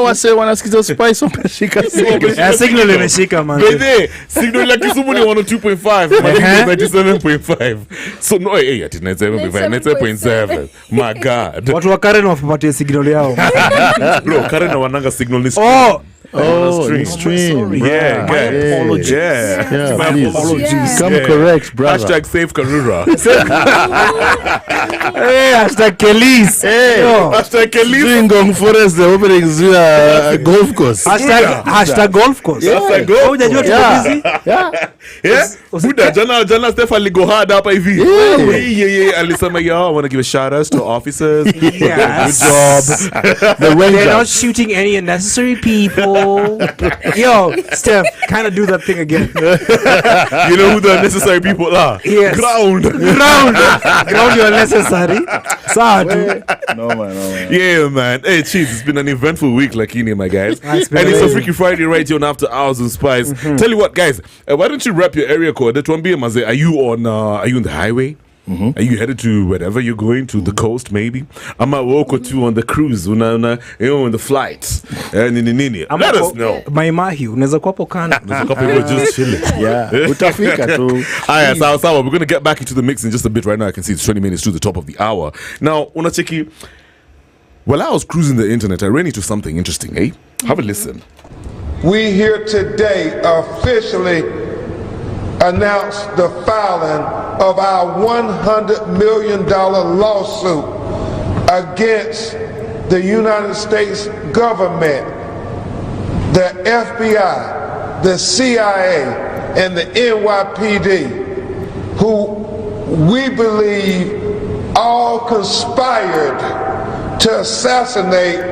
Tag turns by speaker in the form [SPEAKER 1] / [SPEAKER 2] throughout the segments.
[SPEAKER 1] wase wanasikiza Spice wameshika
[SPEAKER 2] signal imeshika man.
[SPEAKER 3] Signal la Kisumu ni 102.5, Malindi 97.5. So no, ati 97.7. My God.
[SPEAKER 2] Watu wa Karen wapatie signal yao.
[SPEAKER 3] Bro, Karen wananga signal ni
[SPEAKER 1] stream.
[SPEAKER 3] Yeah, apologies.
[SPEAKER 1] Yeah,
[SPEAKER 3] my
[SPEAKER 1] please.
[SPEAKER 3] apologies.
[SPEAKER 1] Come correct, brother.
[SPEAKER 3] #save Karura.
[SPEAKER 2] #Kelis.
[SPEAKER 3] #Kelis.
[SPEAKER 1] Doing Ngong Forest, the opening golf course.
[SPEAKER 2] #golf course.
[SPEAKER 3] Unajua
[SPEAKER 2] tuko busy?
[SPEAKER 3] Buda jana Stefan ligo hard hapa hivi. Alisema I want to give a shout out to officers. Good job.
[SPEAKER 2] They're not shooting any unnecessary people. Yo, Steph, kind of do that thing again.
[SPEAKER 3] You know who the unnecessary people are?
[SPEAKER 2] Yes.
[SPEAKER 3] Ground
[SPEAKER 2] You're unnecessary. Sad.
[SPEAKER 1] No man.
[SPEAKER 3] Yeah, man. Hey, cheese. It's been an eventful week, like you know, my guys. And it's a Freaky Friday right here on After Hours and Spice. Tell you what, guys. Why don't you rap your area code? That one be Maze. Are you on the highway? Are you headed to wherever you're going, to the coast maybe? I'm at walk or two on the cruise, on the flight. Let us know.
[SPEAKER 2] Maimahi, unaweza kuwa hapo kando.
[SPEAKER 3] We're just chilling.
[SPEAKER 1] Yeah. Utafika tu.
[SPEAKER 3] Aya, sawa. We're going to get back into the mix in just a bit right now. I can see it's 20 minutes to the top of the hour. Now, unacheki, while I was cruising the internet, I ran into something interesting, eh? Have a listen.
[SPEAKER 4] We here today officially announce the filing of our $100 million lawsuit against the United States government, the FBI, the CIA, and the NYPD, who we believe all conspired to assassinate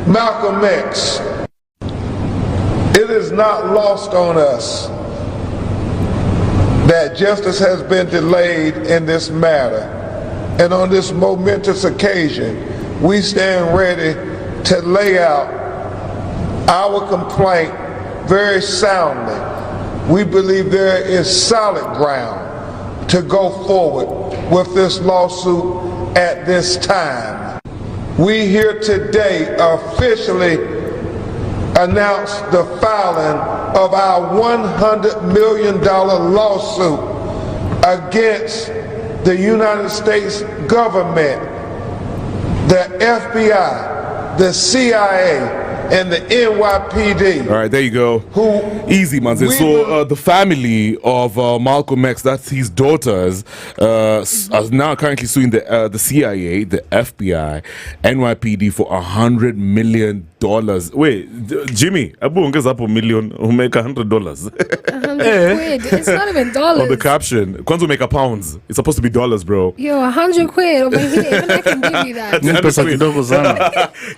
[SPEAKER 4] Malcolm X. It is not lost on us that justice has been delayed in this matter. And on this momentous occasion, we stand ready to lay out our complaint very soundly. We believe there is solid ground to go forward with this lawsuit at this time. We here today officially announce the filing of our $100 million lawsuit against the United States government, the FBI, the CIA, and the NYPD.
[SPEAKER 3] All right, there you go. Easy, man. So the family of Malcolm X, that's his daughters, are now currently suing the CIA, the FBI, NYPD for $100 million. Wait, Jimmy, Abu ongeza hapo million, umeka $100.
[SPEAKER 5] $100 quid. It's not even dollars.
[SPEAKER 3] On the caption, kwanza umeka pounds. It's supposed to be dollars, bro.
[SPEAKER 5] Yo, $100 quid over here. Even I can give you that.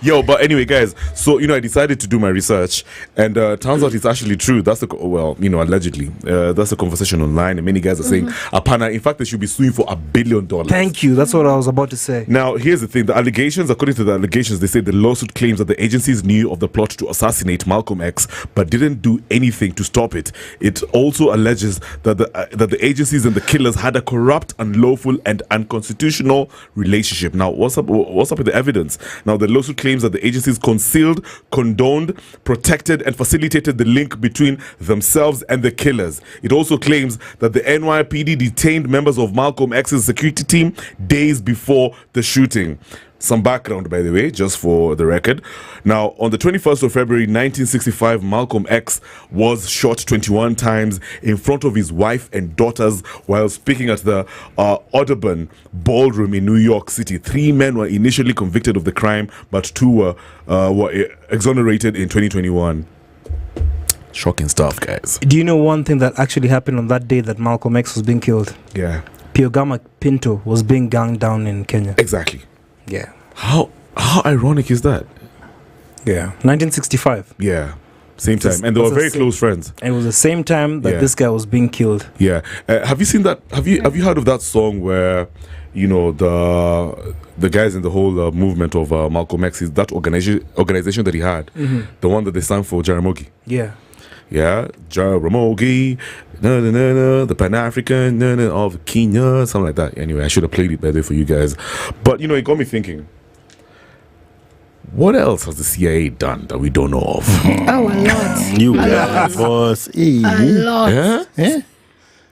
[SPEAKER 3] Yo, but anyway, guys. So I decided to do my research, and turns out it's actually true. That's allegedly. That's a conversation online, and many guys are saying, "Apana." In fact, they should be suing for $1 billion.
[SPEAKER 2] Thank you. That's what I was about to say.
[SPEAKER 3] Now, here's the thing: the allegations, according to the allegations, they say the lawsuit claims that the agencies knew of the plot to assassinate Malcolm X, but didn't do anything to stop it. It also alleges that the agencies and the killers had a corrupt, unlawful, and unconstitutional relationship. Now, what's up with the evidence? Now, the lawsuit claims that the agencies concealed, condoned, protected, and facilitated the link between themselves and the killers. It also claims that the NYPD detained members of Malcolm X's security team days before the shooting. Some background, by the way, just for the record. Now, on the 21st of February 1965, Malcolm X was shot 21 times in front of his wife and daughters while speaking at the Audubon Ballroom in New York City. 3 men were initially convicted of the crime, but 2 were exonerated in 2021. Shocking stuff, guys.
[SPEAKER 2] Do you know one thing that actually happened on that day that Malcolm X was being killed?
[SPEAKER 3] Yeah.
[SPEAKER 2] Piogama Pinto was being gunned down in Kenya.
[SPEAKER 3] Exactly.
[SPEAKER 2] Yeah.
[SPEAKER 3] How ironic is that?
[SPEAKER 2] Yeah. 1965.
[SPEAKER 3] Yeah. Same time. And they were very close friends.
[SPEAKER 2] And it was the same time that this guy was being killed.
[SPEAKER 3] Yeah. Have you seen that? Have you heard of that song where, the guys in the whole movement of Malcolm X, is that organization that he had, the one that they sang for Jaramogi?
[SPEAKER 2] Yeah.
[SPEAKER 3] Yeah, Jaramogi, the Pan-African of Kenya, something like that. Anyway, I should have played it better for you guys. But, it got me thinking. what else has the CIA done that we don't know of?
[SPEAKER 5] Oh, a lot.
[SPEAKER 1] You guys, boss.
[SPEAKER 5] A lot.
[SPEAKER 3] Yeah?
[SPEAKER 1] Eh?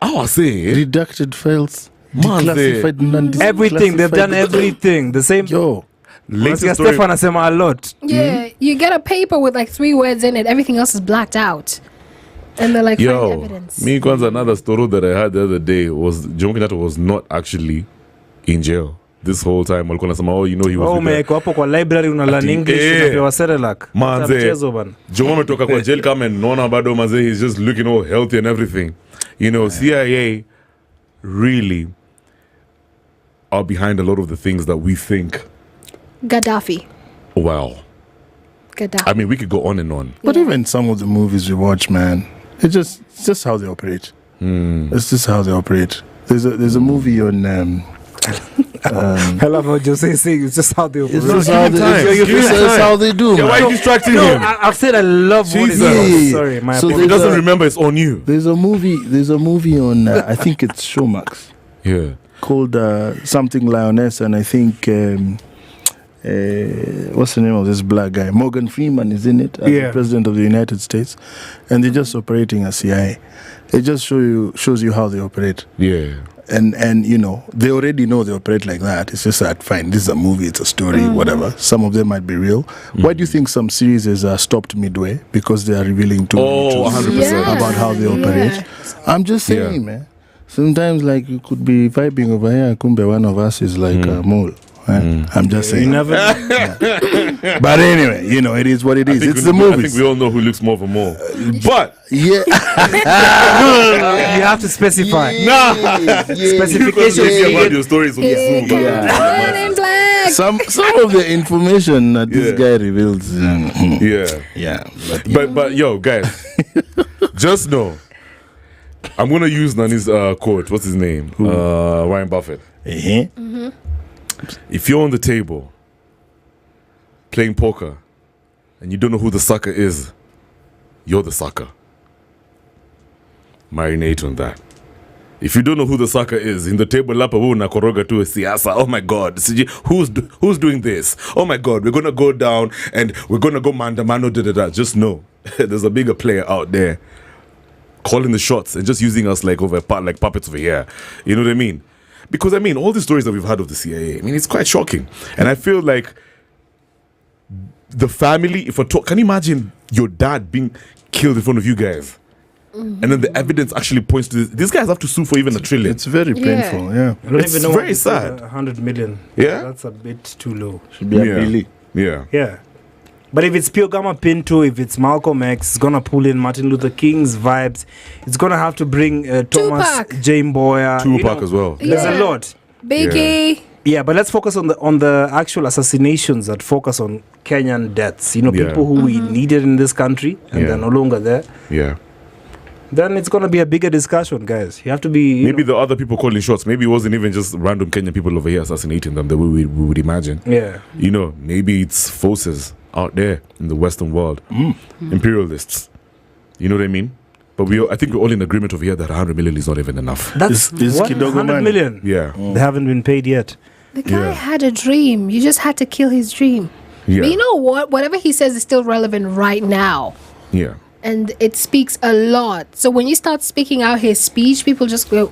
[SPEAKER 3] I was saying,
[SPEAKER 1] Redacted files.
[SPEAKER 3] Man,
[SPEAKER 1] Declassified, non-declassified.
[SPEAKER 2] Everything. They've done everything. The same.
[SPEAKER 1] Yo.
[SPEAKER 3] latest story.
[SPEAKER 2] Stefan asema a lot.
[SPEAKER 5] Yeah, you get a paper with like 3 words in it. Everything else is blacked out. And they're like, find
[SPEAKER 3] Yo,
[SPEAKER 5] evidence.
[SPEAKER 3] me kwanza another story that I had the other day was Jomo Kenyatta was not actually in jail this whole time. Walikuwa nasema, oh, you know he was with the-
[SPEAKER 2] Umewekwa hapo kwa library una learn English unapewa Cerelac.
[SPEAKER 3] Manze.
[SPEAKER 2] Mchezo bana.
[SPEAKER 3] Jomo ametoka kwa jail kama naona bado manze, he's just looking all healthy and everything. You know, CIA really are behind a lot of the things that we think.
[SPEAKER 5] Gaddafi.
[SPEAKER 3] Wow.
[SPEAKER 5] Gaddafi.
[SPEAKER 3] I mean, we could go on and on.
[SPEAKER 1] But even some of the movies we watch, man, it's just how they operate. It's just how they operate. There's a movie on
[SPEAKER 2] I love how Jose is saying it's just how they operate.
[SPEAKER 1] it's just how they,
[SPEAKER 3] time.
[SPEAKER 1] it's
[SPEAKER 3] Give me
[SPEAKER 1] just
[SPEAKER 3] time.
[SPEAKER 1] how they do.
[SPEAKER 3] Yeah, why
[SPEAKER 1] man.
[SPEAKER 3] are you distracting
[SPEAKER 2] No,
[SPEAKER 3] him?
[SPEAKER 2] I've said I love what he's
[SPEAKER 3] Jesus.
[SPEAKER 2] saying. Sorry, my
[SPEAKER 1] So
[SPEAKER 3] If he
[SPEAKER 2] apologies.
[SPEAKER 3] doesn't remember, it's on you.
[SPEAKER 1] There's a movie on I think it's Showmax
[SPEAKER 3] Yeah.
[SPEAKER 1] called something Lioness, and I think what's the name of this black guy? Morgan Freeman is in it as
[SPEAKER 2] Yeah.
[SPEAKER 1] the president of the United States, and they're just operating as CIA. It just shows you how they operate.
[SPEAKER 3] Yeah.
[SPEAKER 1] And you know, they already know they operate like that. It's just that, fine, this is a movie, it's a story, whatever. Some of them might be real. Why do you think some series are stopped midway? Because they are revealing too many
[SPEAKER 3] Oh,
[SPEAKER 1] truths
[SPEAKER 3] 100%.
[SPEAKER 1] about how they operate.
[SPEAKER 5] Yeah.
[SPEAKER 1] I'm just saying,
[SPEAKER 3] Yeah.
[SPEAKER 1] man. Sometimes, like, you could be vibing over here, kumbe one of us is like a mole. Right? I'm just
[SPEAKER 2] You
[SPEAKER 1] saying.
[SPEAKER 2] never.
[SPEAKER 1] But anyway, you know, it is what it is. It's the
[SPEAKER 3] I
[SPEAKER 1] movies.
[SPEAKER 3] think we all know who looks more of a mole. But
[SPEAKER 1] Yeah.
[SPEAKER 2] You have to specify.
[SPEAKER 3] specification
[SPEAKER 2] Specifications.
[SPEAKER 3] about your stories on the Zoom.
[SPEAKER 5] White and black.
[SPEAKER 1] some of the information that this
[SPEAKER 3] Yeah.
[SPEAKER 1] guy reveals.
[SPEAKER 3] Yeah.
[SPEAKER 1] Yeah.
[SPEAKER 3] But yo, guys, just know, I'm gonna use Nani's quote. What's his name? Warren Buffett.
[SPEAKER 1] Uh-huh.
[SPEAKER 3] If you're on the table playing poker and you don't know who the sucker is, you're the sucker. Marinate on that. If you don't know who the sucker is, in the table lapa na koroga tu siasa. Oh my God, who's doing this? Oh my God, we're gonna go down and we're gonna go mandamano da da da. Just know, there's a bigger player out there calling the shots and just using us like like puppets over here. You know what I mean? Because I mean, all the stories that we've had of the CIA, I mean, it's quite shocking, and I feel like the family. If I talk, can you imagine your dad being killed in front of you guys? And then the evidence actually points to this. These guys have to sue for even $1 trillion.
[SPEAKER 1] It's very painful. Yeah.
[SPEAKER 2] I don't
[SPEAKER 3] It's
[SPEAKER 2] even know
[SPEAKER 3] very
[SPEAKER 2] what to
[SPEAKER 3] sad.
[SPEAKER 2] say, 100 million.
[SPEAKER 3] Yeah?
[SPEAKER 2] That's a bit too low.
[SPEAKER 1] Should be a
[SPEAKER 3] Yeah.
[SPEAKER 1] Billy.
[SPEAKER 3] Yeah.
[SPEAKER 2] Yeah. But if it's Pio Gama Pinto, if it's Malcolm X, it's gonna pull in Martin Luther King's vibes. It's gonna have to bring Thomas
[SPEAKER 5] Tupac.
[SPEAKER 2] J. Mboya.
[SPEAKER 3] Tupac as well.
[SPEAKER 2] There's
[SPEAKER 5] Yeah.
[SPEAKER 2] a lot.
[SPEAKER 5] Biggie.
[SPEAKER 2] Yeah, but let's focus on the actual assassinations that focus on Kenyan deaths. You know,
[SPEAKER 3] Yeah.
[SPEAKER 2] people who we needed in this country and
[SPEAKER 3] Yeah.
[SPEAKER 2] they're no longer there.
[SPEAKER 3] Yeah.
[SPEAKER 2] Then it's gonna be a bigger discussion, guys. You have to be
[SPEAKER 3] Maybe the other people calling shots. Maybe it wasn't even just random Kenyan people over here assassinating them the way we would imagine.
[SPEAKER 2] yeah.
[SPEAKER 3] You know, maybe it's forces out there in the Western world, imperialists. You know what I mean? But I think we're all in agreement over here that 100 million is not even enough.
[SPEAKER 2] That's
[SPEAKER 1] Is
[SPEAKER 2] what,
[SPEAKER 1] Kidogo
[SPEAKER 2] 100
[SPEAKER 1] money?
[SPEAKER 2] million.
[SPEAKER 3] Yeah.
[SPEAKER 2] They haven't been paid yet.
[SPEAKER 5] The guy
[SPEAKER 3] Yeah.
[SPEAKER 5] had a dream. You just had to kill his dream.
[SPEAKER 3] Yeah.
[SPEAKER 5] But you know what? Whatever he says is still relevant right now.
[SPEAKER 3] Yeah.
[SPEAKER 5] And it speaks a lot. So when you start speaking out his speech, people just go,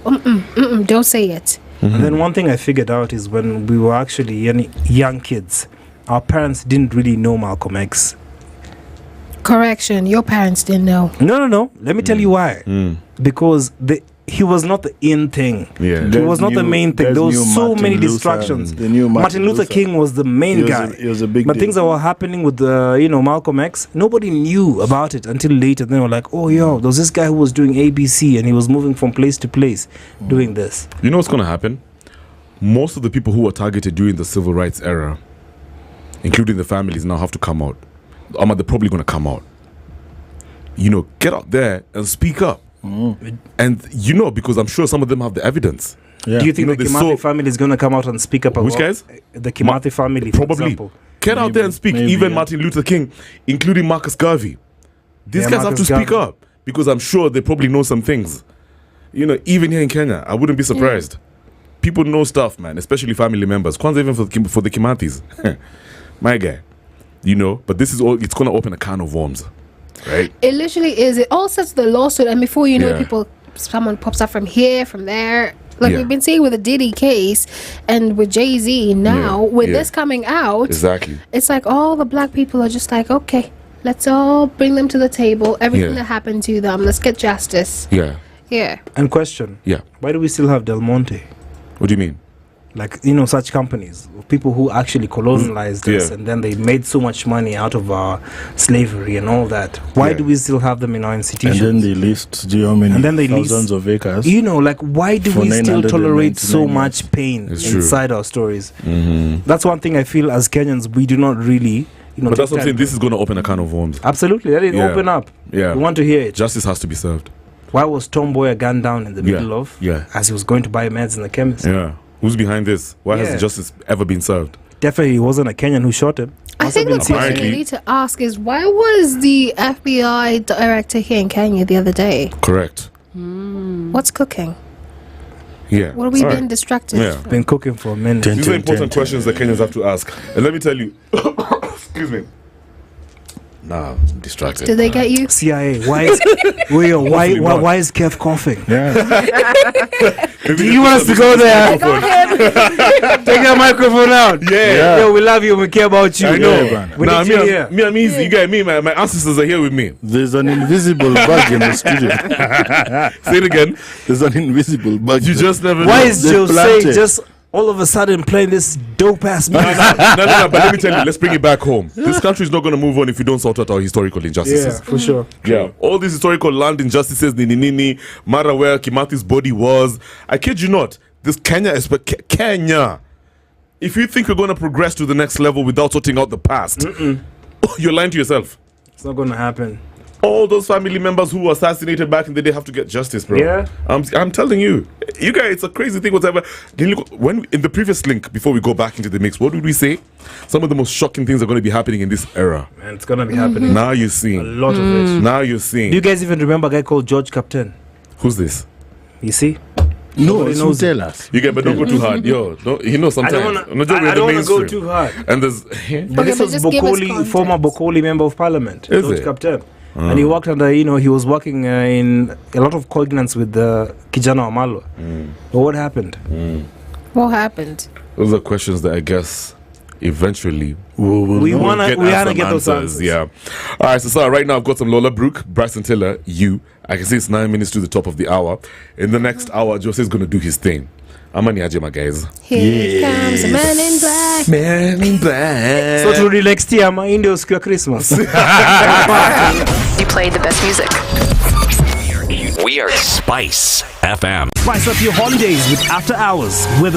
[SPEAKER 5] don't say it.
[SPEAKER 2] And then one thing I figured out is when we were actually young kids, our parents didn't really know Malcolm X.
[SPEAKER 5] Correction, your parents didn't know.
[SPEAKER 2] No. Let me tell you why. Because he was not the in thing.
[SPEAKER 3] Yeah.
[SPEAKER 2] He was not the main thing.
[SPEAKER 1] Guys
[SPEAKER 2] There was
[SPEAKER 1] knew
[SPEAKER 2] so
[SPEAKER 1] Martin
[SPEAKER 2] many
[SPEAKER 1] Luther
[SPEAKER 2] distractions.
[SPEAKER 1] and they knew
[SPEAKER 2] Martin Luther King was the main
[SPEAKER 1] He was
[SPEAKER 2] guy.
[SPEAKER 1] he was a big
[SPEAKER 2] But
[SPEAKER 1] deal.
[SPEAKER 2] things that were happening with Malcolm X, nobody knew about it until later. Then they were like, oh, yo, there was this guy who was doing ABC and he was moving from place to place doing this.
[SPEAKER 3] You know what's going to happen? Most of the people who were targeted during the civil rights era, including the families, now have to come out. They're probably going to come out. You know, get out there and speak up. And you know, because I'm sure some of them have the evidence.
[SPEAKER 1] Yeah.
[SPEAKER 2] Do you think
[SPEAKER 3] You know,
[SPEAKER 2] the
[SPEAKER 3] they
[SPEAKER 2] Kimathi
[SPEAKER 3] saw-
[SPEAKER 2] family is going to come out and speak up?
[SPEAKER 3] Which
[SPEAKER 2] about
[SPEAKER 3] guys?
[SPEAKER 2] The Kimathi family, for
[SPEAKER 3] Probably.
[SPEAKER 2] example.
[SPEAKER 3] Get out there and speak.
[SPEAKER 1] Maybe,
[SPEAKER 3] Even
[SPEAKER 1] yeah.
[SPEAKER 3] Martin Luther King, including Marcus Garvey. These
[SPEAKER 2] Yeah,
[SPEAKER 3] guys have
[SPEAKER 2] Marcus
[SPEAKER 3] to speak
[SPEAKER 2] Garvey.
[SPEAKER 3] up because I'm sure they probably know some things. You know, even here in Kenya, I wouldn't be surprised. People know stuff, man, especially family members. Kwanzaa even for the Kimathis. My guy. you know. But this is all. It's going to open a can of worms, right?
[SPEAKER 5] It literally is. It all sets the lawsuit, and before you know
[SPEAKER 3] Yeah.
[SPEAKER 5] it, someone pops up from here, from there. Like
[SPEAKER 3] Yeah.
[SPEAKER 5] we've been seeing with the Diddy case and with Jay-Z now, with
[SPEAKER 3] Yeah.
[SPEAKER 5] this coming out,
[SPEAKER 3] Exactly.
[SPEAKER 5] it's like all the black people are just like, okay, let's all bring them to the table. Everything
[SPEAKER 3] Yeah.
[SPEAKER 5] that happened to them, let's get justice.
[SPEAKER 3] Yeah.
[SPEAKER 5] Yeah.
[SPEAKER 2] And question:
[SPEAKER 3] Yeah.
[SPEAKER 2] why do we still have Del Monte?
[SPEAKER 3] What do you mean?
[SPEAKER 2] Like, you know, such companies, people who actually colonized us,
[SPEAKER 3] Yeah.
[SPEAKER 2] and then they made so much money out of our slavery and all that. Why
[SPEAKER 3] Yeah.
[SPEAKER 2] do we still have them in our
[SPEAKER 1] And
[SPEAKER 2] institutions?
[SPEAKER 1] then they list, do you know how many
[SPEAKER 2] And then they
[SPEAKER 1] thousands
[SPEAKER 2] list-
[SPEAKER 1] of acres?
[SPEAKER 2] You know, like, why do
[SPEAKER 1] For
[SPEAKER 2] we still tolerate
[SPEAKER 1] 999
[SPEAKER 2] so much pain
[SPEAKER 3] It's true.
[SPEAKER 2] inside our stories?
[SPEAKER 3] Mm-hmm.
[SPEAKER 2] That's one thing I feel as Kenyans we do not really, you know.
[SPEAKER 3] But that's
[SPEAKER 2] take
[SPEAKER 3] what I'm saying.
[SPEAKER 2] time-
[SPEAKER 3] This is going to open a can of worms.
[SPEAKER 2] Absolutely, let it
[SPEAKER 3] Yeah.
[SPEAKER 2] open up.
[SPEAKER 3] Yeah.
[SPEAKER 2] We want to hear it.
[SPEAKER 3] Justice has to be served.
[SPEAKER 2] Why was Tom Boyer gunned down in the
[SPEAKER 3] Yeah.
[SPEAKER 2] middle of?
[SPEAKER 3] Yeah.
[SPEAKER 2] As he was going to buy meds in the chemist.
[SPEAKER 3] Yeah. Who's behind this? Why
[SPEAKER 2] Yeah.
[SPEAKER 3] has justice ever been served?
[SPEAKER 2] Definitely, it wasn't a Kenyan who shot him.
[SPEAKER 5] I
[SPEAKER 2] Must
[SPEAKER 5] think
[SPEAKER 2] have
[SPEAKER 5] the
[SPEAKER 2] been
[SPEAKER 5] question
[SPEAKER 3] Apparently-
[SPEAKER 5] you need to ask is, why was the FBI director here in Kenya the other day?
[SPEAKER 3] Correct.
[SPEAKER 5] What's cooking?
[SPEAKER 3] Yeah.
[SPEAKER 5] What are we
[SPEAKER 3] All
[SPEAKER 5] being
[SPEAKER 3] right.
[SPEAKER 5] distracted
[SPEAKER 3] Yeah.
[SPEAKER 5] from?
[SPEAKER 2] been cooking for a minute.
[SPEAKER 1] Ten-
[SPEAKER 3] These are
[SPEAKER 1] Ten,
[SPEAKER 3] important
[SPEAKER 1] ten,
[SPEAKER 3] questions that Kenyans have to ask. And let me tell you. Excuse me. Nah, I'm distracted.
[SPEAKER 5] Did they get you?
[SPEAKER 2] CIA, why is why is Kev coughing?
[SPEAKER 1] Yeah.
[SPEAKER 2] Do you want us to go there? Take that microphone out.
[SPEAKER 3] Yeah.
[SPEAKER 2] Yo, we love you. We care about you.
[SPEAKER 3] I know.
[SPEAKER 1] Yeah, man.
[SPEAKER 2] We
[SPEAKER 3] Nah,
[SPEAKER 2] need you here.
[SPEAKER 3] me and me, you get me. My ancestors are here with me.
[SPEAKER 1] There's an invisible bug in the studio.
[SPEAKER 3] Say it again.
[SPEAKER 1] There's an invisible bug.
[SPEAKER 3] You just never
[SPEAKER 2] Why
[SPEAKER 3] know.
[SPEAKER 2] is
[SPEAKER 1] They
[SPEAKER 2] Jose
[SPEAKER 1] planted.
[SPEAKER 2] just all of a sudden playing this dope ass music?
[SPEAKER 3] no, but let me tell you, let's bring it back home. This country is not going to move on if we don't sort out our historical injustices.
[SPEAKER 2] for sure.
[SPEAKER 3] Yeah, all these historical land injustices, nini, matter where Kimathi's body was. I kid you not, this Kenya is Kenya. If you think you're going to progress to the next level without sorting out the past, you're lying to yourself.
[SPEAKER 2] It's not gonna happen.
[SPEAKER 3] All those family members who were assassinated back in the day have to get justice, bro.
[SPEAKER 2] Yeah.
[SPEAKER 3] I'm telling you, you guys, it's a crazy thing. Whatever. Can you look when in the previous link before we go back into the mix? What did we say? Some of the most shocking things are going to be happening in this era.
[SPEAKER 2] Man, it's gonna be happening.
[SPEAKER 3] Now you're
[SPEAKER 2] A
[SPEAKER 3] seeing.
[SPEAKER 2] lot of it.
[SPEAKER 3] Now you're
[SPEAKER 2] Do
[SPEAKER 3] seeing.
[SPEAKER 2] you guys even remember a guy called George Captain?
[SPEAKER 3] Who's this?
[SPEAKER 2] You see?
[SPEAKER 1] No,
[SPEAKER 2] Nobody
[SPEAKER 1] so
[SPEAKER 2] knows
[SPEAKER 1] tell us.
[SPEAKER 3] You get, but don't go too hard, yo. Don't, you know,
[SPEAKER 2] I
[SPEAKER 3] sometimes
[SPEAKER 2] don't wanna.
[SPEAKER 3] I'm not
[SPEAKER 2] I don't wanna go
[SPEAKER 3] mainstream.
[SPEAKER 2] too hard.
[SPEAKER 3] And there's
[SPEAKER 2] But
[SPEAKER 5] Okay,
[SPEAKER 2] this
[SPEAKER 5] but
[SPEAKER 2] was
[SPEAKER 5] just give us
[SPEAKER 2] Bokoli, former
[SPEAKER 5] context.
[SPEAKER 2] Bokoli member of parliament,
[SPEAKER 3] Is
[SPEAKER 2] George
[SPEAKER 3] it?
[SPEAKER 2] Captain. And he worked under, you know, he was working in a lot of cognizance with Kijana Wamalwa. But what happened?
[SPEAKER 5] What happened?
[SPEAKER 3] those are questions that I guess eventually
[SPEAKER 2] We wanna
[SPEAKER 3] some
[SPEAKER 2] get those answers.
[SPEAKER 3] Yeah. All right, so right now I've got some Lola Brooke, Bryson Tiller, you. I can see it's 9 minutes to the top of the hour. In the next hour, Jose's going to do his thing. Amani Ajema, guys.
[SPEAKER 5] Here comes a man in black.
[SPEAKER 3] Man in black.
[SPEAKER 2] So turudi next year, ama Indio siku ya Christmas.
[SPEAKER 6] You played the best music.
[SPEAKER 7] We are Spice FM.
[SPEAKER 8] Spice up your holidays with After Hours with